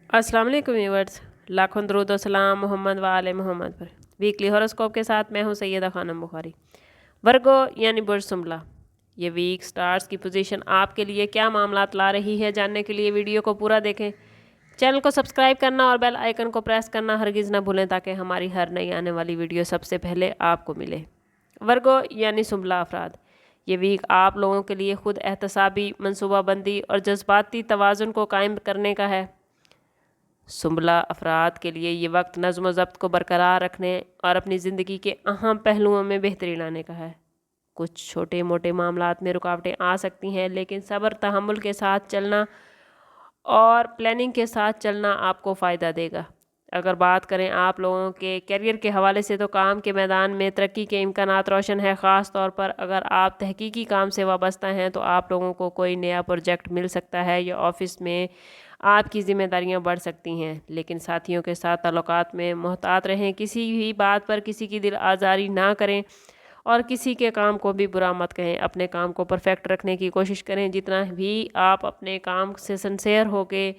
अस्सलाम वालेकुम व्यूअर्स, लाखों दरूद व सलाम मोहम्मद व आले मोहम्मद पर। वीकली हॉरोस्कोप के साथ मैं हूं सैयदा खानम बुखारी। वर्गो यानी बुर्ज सुमला, ये वीक स्टार्स की पोजीशन आपके लिए क्या मामलात ला रही है, जानने के लिए वीडियो को पूरा देखें। चैनल को सब्सक्राइब करना और बेल आइकन को प्रेस करना हरगिज़ ना भूलें, ताकि हमारी हर नई आने वाली वीडियो सबसे पहले आपको मिले। वर्गो यानी सुमला अफराद, ये वीक आप लोगों के लिए खुद एहतसाबी मनसूबाबंदी और जज्बाती तवाज़ुन को कायम करने का है। सुमला अफराद के लिए ये वक्त नज़्म व ज़ब्त को बरकरार रखने और अपनी ज़िंदगी के अहम पहलुओं में बेहतरी लाने का है। कुछ छोटे मोटे मामलात में रुकावटें आ सकती हैं, लेकिन सब्र तहम्मुल के साथ चलना और प्लानिंग के साथ चलना आपको फ़ायदा देगा। अगर बात करें आप लोगों के करियर के हवाले से, तो काम के मैदान में तरक्की के इम्कानात रोशन है। ख़ास तौर पर अगर आप तहकीकी काम से वाबस्ता हैं, तो आप लोगों को कोई नया प्रोजेक्ट मिल सकता है या ऑफ़िस में आपकी ज़िम्मेदारियां बढ़ सकती हैं। लेकिन साथियों के साथ ताल्लुकात में मोहतात रहें, किसी भी बात पर किसी की दिल आज़ारी ना करें और किसी के काम को भी बुरा मत कहें। अपने काम को परफेक्ट रखने की कोशिश करें। जितना भी आप अपने काम से सिंसेयर होके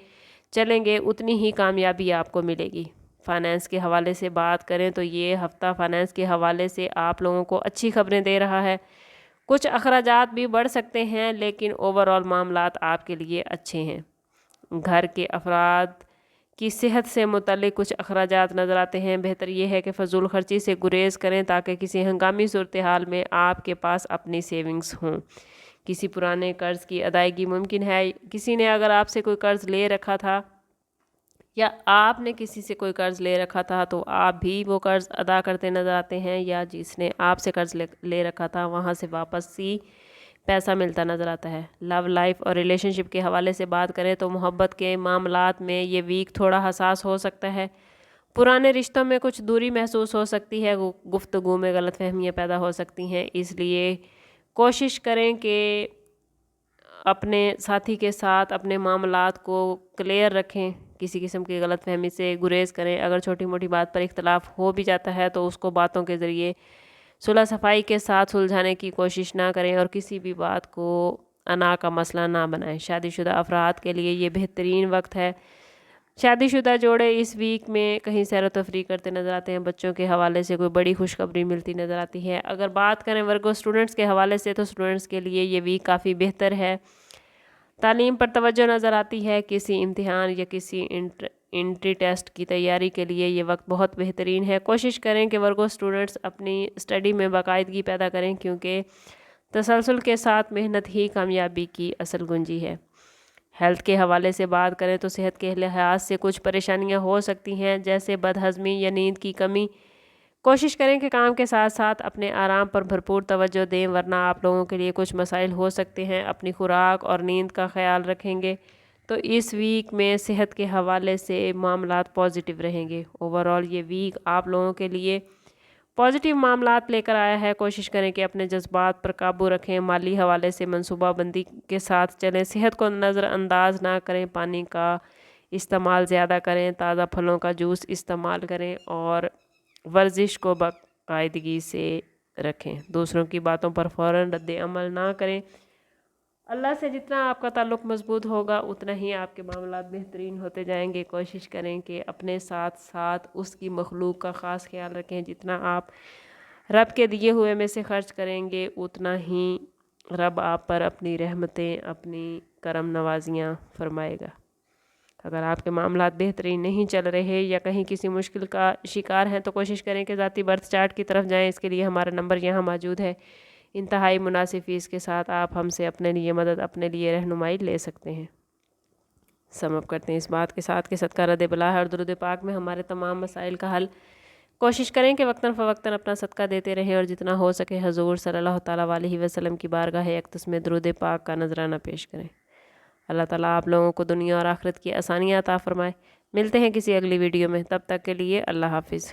चलेंगे, उतनी ही कामयाबी आपको मिलेगी। फाइनेंस के हवाले से बात करें तो ये हफ़्ता फाइनेंस के हवाले से आप लोगों को अच्छी खबरें दे रहा है। कुछ अखराजात भी बढ़ सकते हैं, लेकिन ओवरऑल मामलात आपके लिए अच्छे हैं। घर के अफराद की सेहत से मुतल्लिक कुछ अखराजात नज़र आते हैं। बेहतर यह है कि फ़जूल खर्ची से गुरेज करें, ताकि किसी हंगामी सूरत हाल में आपके पास अपनी सेविंग्स हों। किसी पुराने कर्ज़ की अदायगी मुमकिन है। किसी ने अगर आपसे कोई कर्ज़ ले रखा था या आपने किसी से कोई कर्ज़ ले रखा था, तो आप भी वो कर्ज़ अदा करते नज़र आते हैं, या जिसने आपसे कर्ज़ ले रखा था वहाँ से वापस सी पैसा मिलता नज़र आता है। लव लाइफ और रिलेशनशिप के हवाले से बात करें तो मोहब्बत के मामलात में ये वीक थोड़ा हसास हो सकता है। पुराने रिश्तों में कुछ दूरी महसूस हो सकती है। गुफ्तगू में गलतफहमियाँ पैदा हो सकती हैं, इसलिए कोशिश करें कि अपने साथी के साथ अपने मामलात को क्लियर रखें। किसी किस्म की गलतफहमी से गुरेज करें। अगर छोटी मोटी बात पर इख्तलाफ हो भी जाता है, तो उसको बातों के ज़रिए सुलह सफाई के साथ सुलझाने की कोशिश ना करें और किसी भी बात को अना का मसला ना बनाएं। शादीशुदा अफराद के लिए ये बेहतरीन वक्त है। शादीशुदा जोड़े इस वीक में कहीं सैर व तफरीह करते नज़र आते हैं। बच्चों के हवाले से कोई बड़ी खुशखबरी मिलती नज़र आती है। अगर बात करें वर्गो स्टूडेंट्स के हवाले से, तो स्टूडेंट्स के लिए ये वीक काफ़ी बेहतर है। तालीम पर तवज्जो नज़र आती है। किसी इम्तिहान या किसी इंट्री टेस्ट की तैयारी के लिए ये वक्त बहुत बेहतरीन है। कोशिश करें कि वर्गो स्टूडेंट्स अपनी स्टडी में बाकायदगी पैदा करें, क्योंकि तसलसल के साथ मेहनत ही कामयाबी की असल कुंजी है। हेल्थ के हवाले से बात करें तो सेहत के लिहाज से कुछ परेशानियां हो सकती हैं, जैसे बदहज़मी या नींद की कमी। कोशिश करें कि काम के साथ साथ अपने आराम पर भरपूर तवज्जो दें, वरना आप लोगों के लिए कुछ मसाइल हो सकते हैं। अपनी खुराक और नींद का ख्याल रखेंगे तो इस वीक में सेहत के हवाले से मामलात पॉजिटिव रहेंगे। ओवरऑल ये वीक आप लोगों के लिए पॉजिटिव मामलात लेकर आया है। कोशिश करें कि अपने जज्बात पर काबू रखें। माली हवाले से मनसूबाबंदी के साथ चलें। सेहत को नज़रअंदाज ना करें। पानी का इस्तेमाल ज़्यादा करें। ताज़ा फलों का जूस इस्तेमाल करें और वर्जिश को बाकायदगी से रखें। दूसरों की बातों पर फ़ौरन रद्द अमल ना करें। अल्लाह से जितना आपका ताल्लुक़ मजबूत होगा, उतना ही आपके मामलात बेहतरीन होते जाएंगे। कोशिश करें कि अपने साथ साथ उसकी मखलूक का ख़ास ख्याल रखें। जितना आप रब के दिए हुए में से खर्च करेंगे, उतना ही रब आप पर अपनी रहमतें, अपनी करम नवाजियाँ फरमाएगा। अगर आपके मामलात बेहतरीन नहीं चल रहे या कहीं किसी मुश्किल का शिकार हैं, तो कोशिश करें कि ज़ाती बर्थ चार्ट की तरफ जाएं। इसके लिए हमारा नंबर यहाँ मौजूद है। इंतहाई मुनासिब फ़ीस के साथ आप हमसे अपने लिए मदद, अपने लिए रहनुमाई ले सकते हैं। समअप करते हैं इस बात के साथ कि सदका रद बला है और दुरूद पाक में हमारे तमाम मसाइल का हल। कोशिश करें कि वक्तन फ़वक्तन अपना सदका देते रहें और जितना हो सके हजूर सल्लल्लाहु तआला अलैहि वसल्लम की बारगाह अक़दस में दुरूद पाक का नजराना पेश करें। अल्लाह ताला आप लोगों को दुनिया और आखिरत की आसानियाँ अता फ़रमाए। मिलते हैं किसी अगली वीडियो में, तब तक के लिए अल्लाह हाफिज़।